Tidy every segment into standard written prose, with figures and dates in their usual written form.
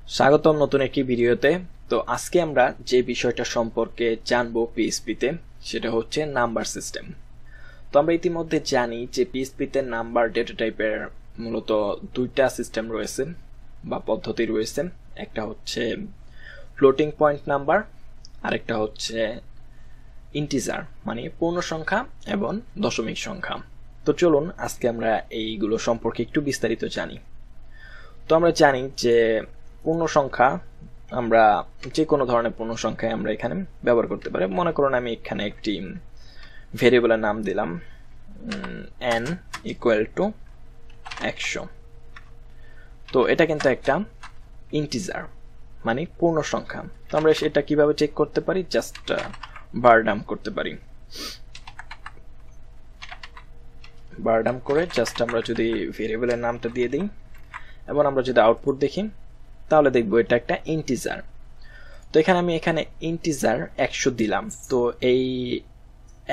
স্বাগতম নতুন একটি ভিডিওতে। তো আজকে আমরা যে বিষয়টা সম্পর্কে জানবো পিএইচপিতে সেটা হচ্ছে নাম্বার সিস্টেম। তো আমরা ইতিমধ্যে জানি যে পিএইচপিতে নাম্বার ডেটা টাইপের মূলত দুইটা সিস্টেম রয়েছে বা পদ্ধতি রয়েছে। একটা হচ্ছে ফ্লোটিং পয়েন্ট নাম্বার, আরেকটা হচ্ছে ইন্টিজার মানে পূর্ণ সংখ্যা এবং দশমিক সংখ্যা। তো চলুন আজকে আমরা এইগুলো সম্পর্কে একটু বিস্তারিত জানি। তো আমরা জানি যে পূর্ণ সংখ্যা আমরা যে কোনো ধরনের পূর্ণ সংখ্যায় আমরা এখানে ব্যবহার করতে পারি। মনে করুন আমি এখানে একটি ভেরিয়েবলের নাম দিলাম n = 100। তো এটা কিন্তু একটা ইন্টিজার মানে পূর্ণ সংখ্যা। তো আমরা এটা কিভাবে চেক করতে পারি? জাস্ট বার ডাম্প করতে পারি। বার ডাম্প করে জাস্ট আমরা যদি ভেরিয়েবলের নামটা দিয়ে দিই এবং আমরা যদি আউটপুট দেখি তাহলে দেখবো এটা একটা ইন্টিজার। তো আমি এখানে ইন্টিজার 100 দিলাম। তো এই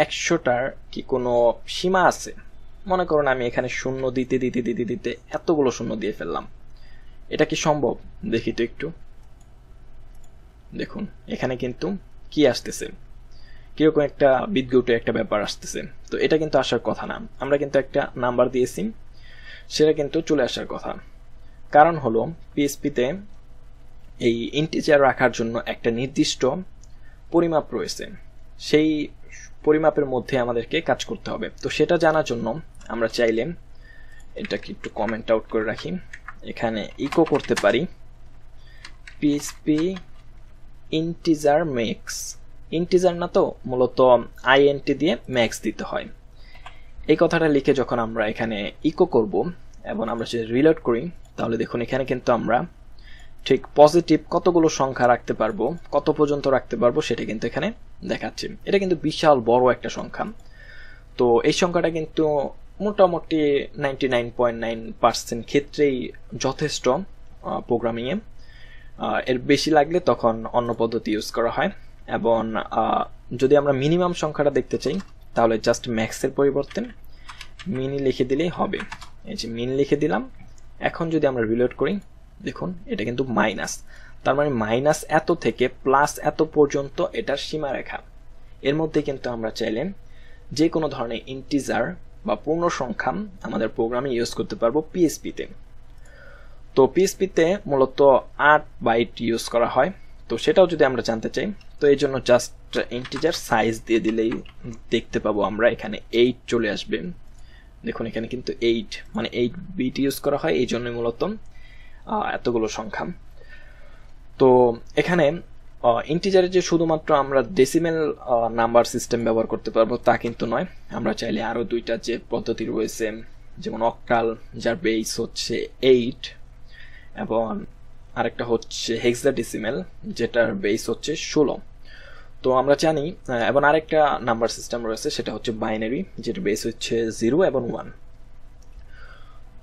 100টার কি কোনো সীমা আছে? মনে করুন আমি এখানে শূন্য দিতে দিতে দিতে দিতে এতগুলো শূন্য দিয়ে ফেললাম। এটা কি সম্ভব? দেখি তো একটু। দেখুন এখানে কিন্তু কি আসতেছে, কিরকম একটা বিদ্যুটে একটা ব্যাপার আসতেছে। তো এটা কিন্তু আসার কথা না। আমরা কিন্তু একটা নাম্বার দিয়েছি, সেটা কিন্তু চলে আসার কথা। কারণ হলো পিএইচপিতে এই ইন্টিজার রাখার জন্য একটা নির্দিষ্ট পরিমাপ রয়েছে, সেই পরিমাপের মধ্যে আমাদেরকে কাজ করতে হবে। তো সেটা জানার জন্য আমরা চাইলে এটাকে একটু কমেন্ট আউট করে রাখি, এখানে ইকো করতে পারি পিএইচপি ইন্টিজার ম্যাক্স। ইন্টিজার না তো, মূলত INT দিয়ে ম্যাক্স দিতে হয়। এই কথাটা লিখে যখন আমরা এখানে ইকো করব এবং আমরা যদি রিলোড করি তাহলে দেখুন এখানে কিন্তু আমরা ঠিক পজিটিভ কতগুলো সংখ্যা রাখতে পারবো, কত পর্যন্ত রাখতে পারবো সেটা কিন্তু এখানে দেখাচ্ছে। এটা কিন্তু বিশাল বড় একটা সংখ্যা। তো এই সংখ্যাটা কিন্তু মোটামুটি 99.9% ক্ষেত্রেই যথেষ্ট প্রোগ্রামিংয়ে। এর বেশি লাগলে তখন অন্য পদ্ধতি ইউজ করা হয়। এবং যদি আমরা মিনিমাম সংখ্যাটা দেখতে চাই তাহলে জাস্ট ম্যাক্সের পরিবর্তে মিনি লিখে দিলেই হবে। এই যে মিনি লিখে দিলাম। এখন যদি আমরা রিলোড করি দেখুন এটা কিন্তু মাইনাস, তার মানে মাইনাস এত থেকে প্লাস এত পর্যন্ত এটার সীমারেখা। এর মধ্যে কিন্তু আমরা চাইলে যে কোনো ধরনের ইন্টিজার বা পূর্ণ সংখ্যা আমাদের প্রোগ্রামে ইউজ করতে পারবো পিএইচপিতে। তো পিএইচপিতে মূলত 8 বাইট ইউজ করা হয়। তো সেটাও যদি আমরা জানতে চাই তো এই জন্য জাস্ট ইন্টিজার সাইজ দিয়ে দিলেই দেখতে পাবো আমরা এখানে 8 চলে আসবে। দেখুন এখানে কিন্তু 8 মানে 8 বিট ইউজ করা হয়, এই জন্য মূলত এতগুলো সংখ্যা। তো এখানে ইন্টিজারে যে শুধুমাত্র আমরা ডেসিমেল নাম্বার সিস্টেম ব্যবহার করতে পারবো তা কিন্তু নয়। আমরা চাইলে আরো দুইটা যে পদ্ধতি রয়েছে, যেমন অক্টাল যার বেস হচ্ছে 8 এবং আরেকটা হচ্ছে হেক্সাডেসিমেল যেটার বেস হচ্ছে 16। তো আমরা জানি এবং আরেকটা নাম্বার সিস্টেম রয়েছে সেটা হচ্ছে বাইনারি যেটার বেস হচ্ছে 0 এবং 1।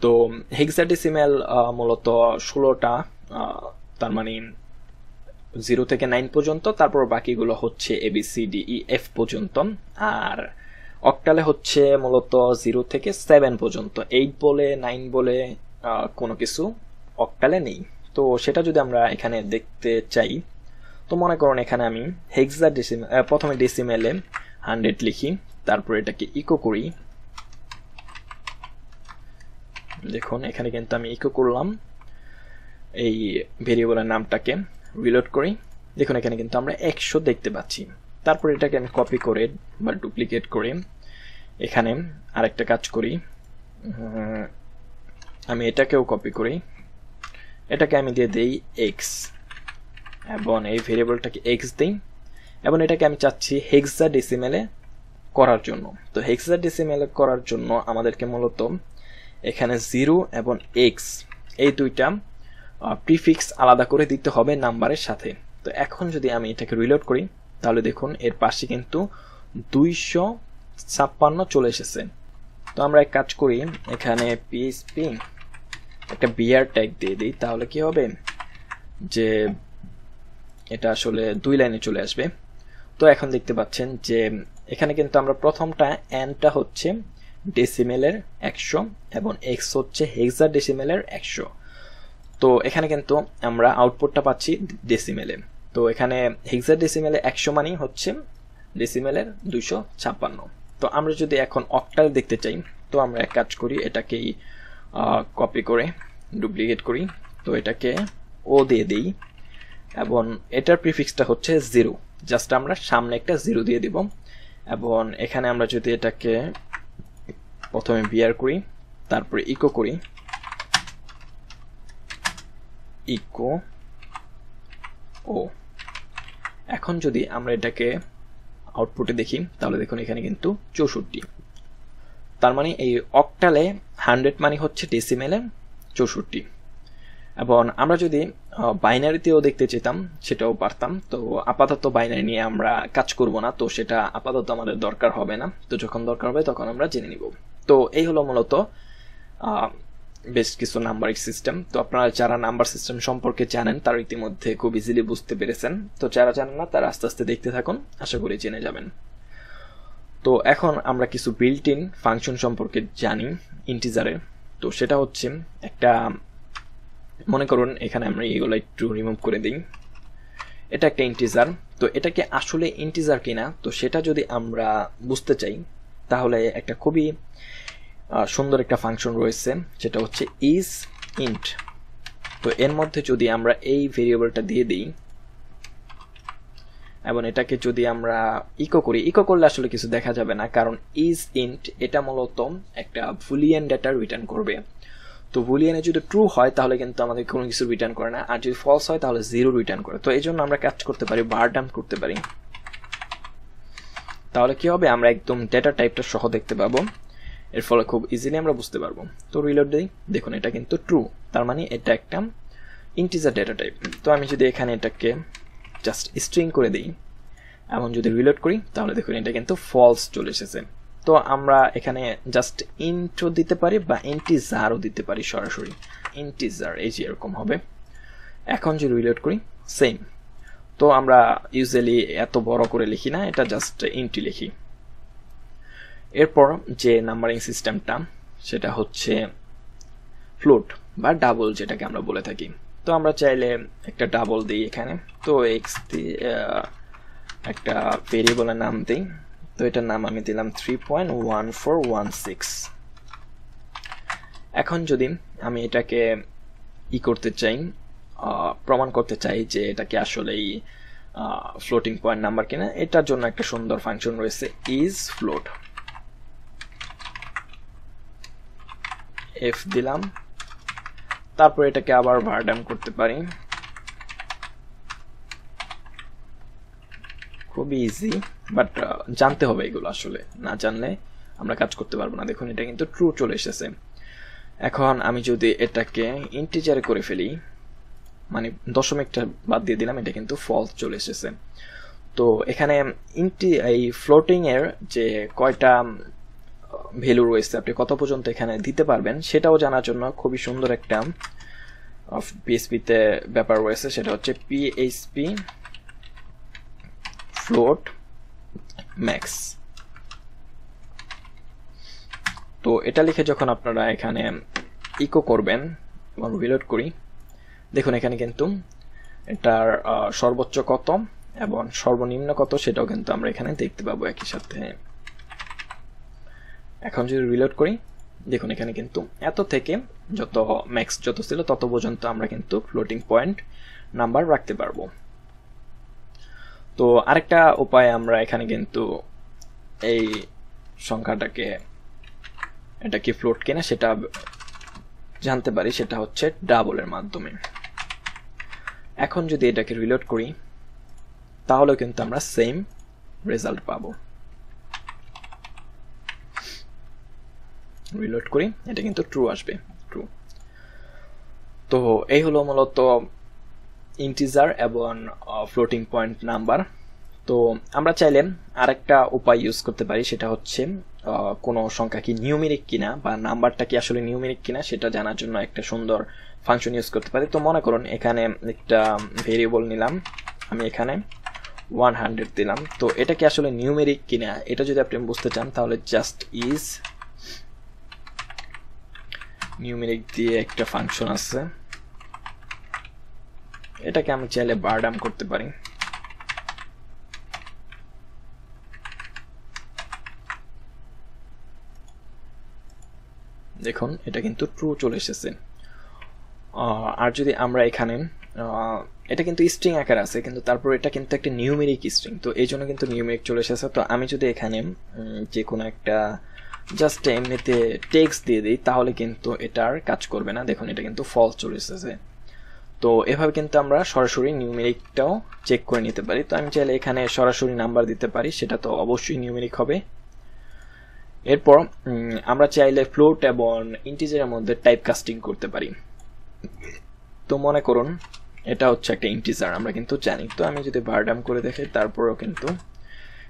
তো হেক্সাডেসিমেল মূলত 16টা, তার মানে 0 থেকে 9 পর্যন্ত, তারপর বাকিগুলো হচ্ছে ABCDEF পর্যন্ত। আর অক্টালে হচ্ছে মূলত 0 থেকে 7 পর্যন্ত, 8 বলে 9 বলে কোনো কিছু অক্টালে নেই। তো সেটা যদি আমরা এখানে দেখতে চাই তো মনে করুন এখানে আমি হেক্সাডেসিমেল প্রথমে ডেসিমেলে 100 লিখি, তারপর এটাকে ইকো করি। দেখুন এখানে কিন্তু আমি ইকো করলাম এই ভেরিয়েবলের নামটাকে, রিলোড করি। দেখুন এখানে কিন্তু আমরা 100 দেখতে পাচ্ছি। তারপর এটাকে আমি কপি করে বা ডুপ্লিকেট করে এখানে আরেকটা কাজ করি, আমি এটাকেও কপি করি, এটাকে আমি দিয়ে দেই x এবং এই ভেরিয়েবলটাকে x দেই এবং এটাকে আমি চাচ্ছি হেক্সাডেসিমেলে করার জন্য। তো হেক্সাডেসিমেলে করার জন্য আমাদেরকে মূলত এখানে 0 এবং x এই দুইটা প্রিফিক্স আলাদা করে দিতে হবে নাম্বারের সাথে। তো এখন যদি আমি এটাকে রিলোড করি তাহলে দেখুন এর পাশে কিন্তু 256 চলে এসেছে। তো আমরা এক কাজ করি, এখানে পিএইচপি একটা বিআর ট্যাগ দিয়ে দিই, তাহলে কি হবে যে এটা আসলে 2 লাইনে চলে আসবে। তো এখন দেখতে পাচ্ছেন যে এখানে কিন্তু আমরা প্রথমটা nটা হচ্ছে ডেসিমেলের 100 এবং x হচ্ছে হেক্সাডেসিমেলের 100। তো এখানে কিন্তু আমরা আউটপুটটা পাচ্ছি ডেসিমেলে। তো এখানে হেক্সাডেসিমেলে 100 মানেই হচ্ছে ডেসিমেলের 256। তো আমরা যদি এখন অক্টাল দেখতে চাই, তো আমরা এক কাজ করি, এটাকেই কপি করে ডুপ্লিকেট করি, তো এটাকে ও দিয়ে দিই, এবং এটার প্রিফিক্সটা হচ্ছে 0, জাস্ট আমরা সামনে একটা 0 দিয়ে দিব। এবং এখানে আমরা যদি এটাকে প্রথমে বিয়ার করি, তারপরে ইকো করি, ইকো ও। এখন যদি আমরা এটাকে আউটপুটে দেখি, তাহলে দেখুন এখানে কিন্তু 64। তার মানে এই অক্টালে 100 মানে হচ্ছে ডেসিমেলে 64। এবং আমরা যদি বাইনারিতেও দেখতে চেতাম সেটাও পারতাম। তো আপাতত বাইনারি নিয়ে আমরা কাজ করব না, তো সেটা আপাতত আমাদের দরকার হবে না। তো যখন দরকার হবে তখন আমরা জেনে নিব। তো এই হলো মূলত বেশ কিছু নাম্বারিং সিস্টেম। তো আপনারা যারা নাম্বার সিস্টেম সম্পর্কে জানেন তারা ইতিমধ্যে খুব ইজিলি বুঝতে পেরেছেন। তো যারা জানেন না তারা আস্তে আস্তে দেখতে থাকুন, আশা করি জেনে যাবেন। তো এখন আমরা কিছু বিল্ট ইন ফাংশন সম্পর্কে জানি ইন্টিজারের। তো সেটা হচ্ছে একটা, মনে করুন এখানে আমরা এগুলো একটু রিমুভ করে দিই, এটা একটা ইন্টিজার। তো এটাকে আসলে ইন্টিজার কিনা তো সেটা যদি আমরা বুঝতে চাই, তাহলে একটা খুবই সুন্দর একটা ফাংশন রয়েছে, যেটা হচ্ছে ইজ ইন্ট। তো এর মধ্যে যদি আমরা এই ভেরিয়েবলটা দিয়ে দিই এবং এটাকে যদি আমরা ইকো করি, ইকো করলে আসলে কিছু দেখা যাবে না, কারণ ইজ ইন্ট এটা মূলত একটা বুলিয়ান ডেটা রিটার্ন করবে। তো বুলিয়ানে যদি ট্রু হয় তাহলে কিন্তু আমাদের কোনো কিছু রিটার্ন করে না, আর যদি ফলস হয় তাহলে 0 রিটার্ন করে। তো এই জন্য আমরা কাজ করতে পারি, বার ডাম্প করতে পারি। তাহলে কি হবে, আমরা একদম ডেটা টাইপটা সহ দেখতে পাবো, এর ফলে খুব ইজিলি আমরা বুঝতে পারবো। তো রিলোড দিই, দেখুন এটা কিন্তু ট্রু, তার মানে এটা একটা ইন্টিজার ডেটা টাইপ। তো আমি যদি এখানে এটাকে জাস্ট স্ট্রিং করে দিই এবং যদি রিলোড করি, তাহলে দেখুন এটা কিন্তু ফলস চলে এসেছে। তো আমরা এখানে জাস্ট ইন্টও দিতে পারি বা ইন্টিজারও দিতে পারি, সরাসরি ইন্টিজার এই যে এরকম হবে। এখন যদি রিলোড করি সেম। তো আমরা ইউজুয়ালি এত বড় করে লিখি না, এটা জাস্ট ইন্টি লিখি। এরপর যে নাম্বারিং সিস্টেমটা সেটা হচ্ছে ফ্লোট বা ডাবল, যেটাকে আমরা বলে থাকি। তো আমরা চাইলে একটা ডাবল দিই এখানে। তো এক্স দিয়ে একটা ভেরিয়েবলের নাম দিই। তো এটার নাম আমি দিলাম 3.1416। এখন যদি আমি এটাকে করতে চাই, প্রমাণ করতে চাই যে এটাকে আসলেই ফ্লোটিং পয়েন্ট নাম্বার কিনা, এটার জন্য একটা সুন্দর ফাংশন রয়েছে ইজ ফ্লোট। এফ দিলাম, তারপর এটাকে আবার ভারডাম করতে পারি, খুবই ইজি। বাট জানতে হবে এগুলো, আসলে না জানলে আমরা কাজ করতে পারবো না। দেখুন এটা কিন্তু ট্রু চলে এসেছে। এখন আমি যদি এটাকে ইন্টিজারে করে ফেলি, মানে দশমিকটা বাদ দিয়ে দিলাম, এটা কিন্তু ফলস চলে এসেছে। তো এখানে এই ফ্লোটিং এর যে কয়টা ভ্যালু রয়েছে, আপনি কত পর্যন্ত এখানে দিতে পারবেন সেটাও জানার জন্য খুবই সুন্দর একটা পিএইচপিতে ব্যাপার রয়েছে, সেটা হচ্ছে পিএইচপি ফ্লোট ম্যাক্স। তো এটা লিখে যখন আপনারা এখানে ইকো করবেন এবং রিলোড করি, দেখুন এখানে কিন্তু এটার সর্বোচ্চ কত এবং সর্বনিম্ন কত সেটাও কিন্তু আমরা এখানে দেখতে পাবো একই সাথে। এখন যদি রিলোড করি, দেখুন এখানে কিন্তু এত থেকে যত ম্যাক্স যত ছিল তত পর্যন্ত আমরা কিন্তু ফ্লোটিং পয়েন্ট নাম্বার রাখতে পারবো। তো আরেকটা উপায় আমরা এখানে কিন্তু এই সংখ্যাটাকে, এটা কি ফ্লোট কিনা সেটা জানতে পারি, সেটা হচ্ছে ডাবলের মাধ্যমে। এখন যদি এটাকে রিলোড করি, তাহলে কিন্তু আমরা সেম রেজাল্ট পাবো। রিলোড করি, এটা কিন্তু ট্রু আসবে, ট্রু। তো এই হলো মূলত ইন্টিজার এবং ফ্লোটিং পয়েন্ট নাম্বার। তো আমরা চাইলে আরেকটা উপায় ইউজ করতে পারি, সেটা হচ্ছে কোনো সংখ্যা কি নিউমেরিক কিনা বা নাম্বারটা কি আসলে নিউমেরিক কিনা সেটা জানার জন্য একটা সুন্দর ফাংশন ইউজ করতে পারি। তো মনে করুন এখানে একটা ভেরিয়েবল নিলাম, আমি এখানে 100 দিলাম। তো এটা কি আসলে নিউমেরিক কিনা এটা যদি আপনি বুঝতে চান, তাহলে জাস্ট ইজ নিউমেরিক দিয়ে একটা ফাংশন আছে, এটাকে আমি চাইলে বারডাম করতে পারি। দেখুন এটা কিন্তু ট্রু চলে এসেছে। আর যদি আমরা এখানে এটা কিন্তু স্ট্রিং আকার আছে, কিন্তু তারপর এটা কিন্তু একটা নিউমেরিক স্ট্রিং, তো এই জন্য কিন্তু নিউমেরিক চলে এসেছে। তো আমি যদি এখানে যে কোনো একটা জাস্ট এমনিতে টেক্সট দিয়ে দিই তাহলে কিন্তু এটার কাজ করবে না। দেখুন এটা কিন্তু ফলস চলে এসেছে। তো এভাবে কিন্তু আমরা সরাসরি নিউমেরিকটাও চেক করে নিতে পারি। তো আমি চাইলে এখানে সরাসরি নাম্বার দিতে পারি, সেটা তো অবশ্যই নিউমেরিক হবে। এরপর আমরা চাইলে ফ্লোট এবং ইন্টিজারের মধ্যে টাইপ কাস্টিং করতে পারি। তো মনে করুন এটা হচ্ছে একটা ইন্টিজার, আমরা কিন্তু জানি। তো আমি যদি বারডাম করে দেখি তারপরেও কিন্তু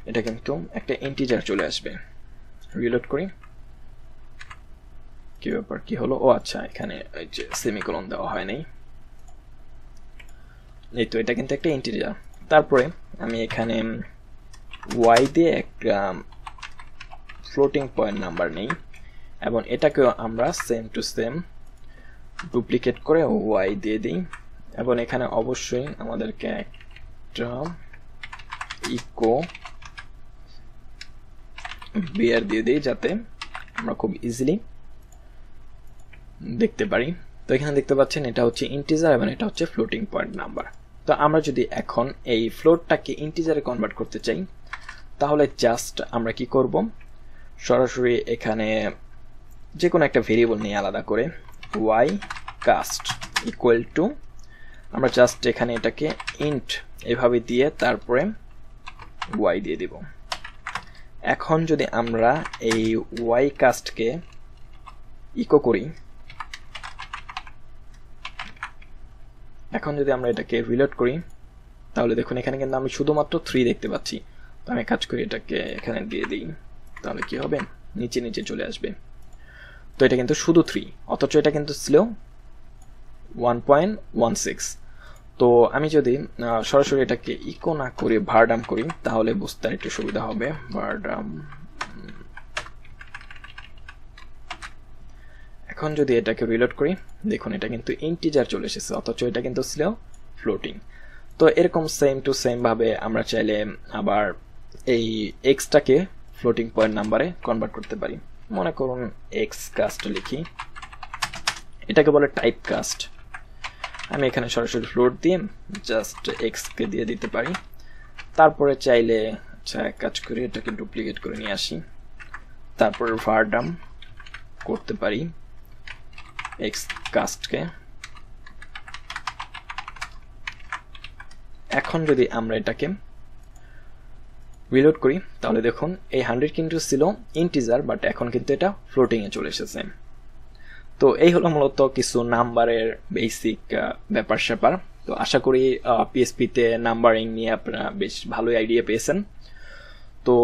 এটা কিন্তু একটা ইন্টিজার চলে আসবে। রিলোড করি, কি ব্যাপার, কি হলো? ও আচ্ছা, এখানে এই যে সেমিকোলন দেওয়া হয় নাই। এই তো এটা কিন্তু একটা ইন্টিজার। তারপরে আমি এখানে ওয়াই দিয়ে একটা ফ্লোটিং পয়েন্ট নাম্বার নেই এবং এটাকেও আমরা সেম টু সেম ডুপ্লিকেট করে ওয়াই দিয়ে দিই এবং এখানে অবশ্যই আমাদেরকে একটা ইকো বিয়ার দিয়ে দিই যাতে আমরা খুব ইজিলি দেখতে পারি। তো এখানে দেখতে পাচ্ছেন এটা হচ্ছে ইন্টিজার এবং এটা হচ্ছে ফ্লোটিং পয়েন্ট নাম্বার। তো আমরা যদি এখন এই ফ্লোটটাকে ইন্টিজারে কনভার্ট করতে চাই তাহলে জাস্ট আমরা কি করব, সরাসরি এখানে যে কোনো একটা ভেরিয়েবল নিয়ে আলাদা করে ওয়াই কাস্ট ইকুয়াল টু, আমরা জাস্ট এখানে এটাকে ইন্ট এভাবে দিয়ে তারপরে ওয়াই দিয়ে দিব। এখন যদি আমরা এই ওয়াই কাস্টকে ইকো করি, এখন যদি আমরা এটাকে রিলোড করি তাহলে দেখুন এখানে কিন্তু আমি শুধুমাত্র 3 দেখতে পাচ্ছি। তো আমি কাজ করি এটাকে এখানে দিয়ে দিই, তাহলে কি হবে, নিচে নিচে চলে আসবে। তো এটা কিন্তু শুধু 3, অথচ এটা কিন্তু ছিল 1.16। তো আমি যদি সরাসরি এটাকে ইকো না করে ভারডাম করি তাহলে বুঝতে একটু সুবিধা হবে। ভারডাম, এখন যদি এটাকে রিলোড করি দেখুন এটা কিন্তু ইন্টিজার চলে এসেছে, অথচ এটা কিন্তু ছিল ফ্লোটিং। তো এরকম সেম টু সেম ভাবে আমরা চাইলে আবার এই এক্সটাকে ফ্লোটিং পয়েন্ট নাম্বারে কনভার্ট করতে পারি। মনে করুন এক্স কাস্ট লিখি, এটাকে বলে টাইপ কাস্ট। আমি এখানে সরাসরি ফ্লোট দিয়ে জাস্ট এক্স কে দিয়ে দিতে পারি। তারপরে চাইলে আচ্ছা এক কাজ করি এটাকে ডুপ্লিকেট করে নিয়ে আসি, তারপরে ভারডাম করতে পারি এক্স কাস্টকে। এখন যদি আমরা এটাকে রিলোড করি তাহলে দেখুন এই 100 কিন্তু ছিল ইন্টিজার, বাট এখন কিন্তু এটা ফ্লোটিং এ চলে এসেছে। তো এই হলো মূলত কিছু নাম্বারের বেসিক ব্যাপার স্যাপার। তো আশা করি পিএইচপিতে নাম্বারিং নিয়ে আপনারা বেশ ভালোই আইডিয়া পেয়েছেন। তো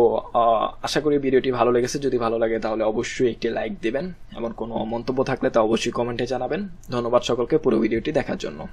আশা করি ভিডিওটি ভালো লেগেছে। যদি ভালো লাগে তাহলে অবশ্যই একটি লাইক দেবেন এবং কোনো মন্তব্য থাকলে তা অবশ্যই কমেন্টে জানাবেন। ধন্যবাদ সকলকে পুরো ভিডিওটি দেখার জন্য।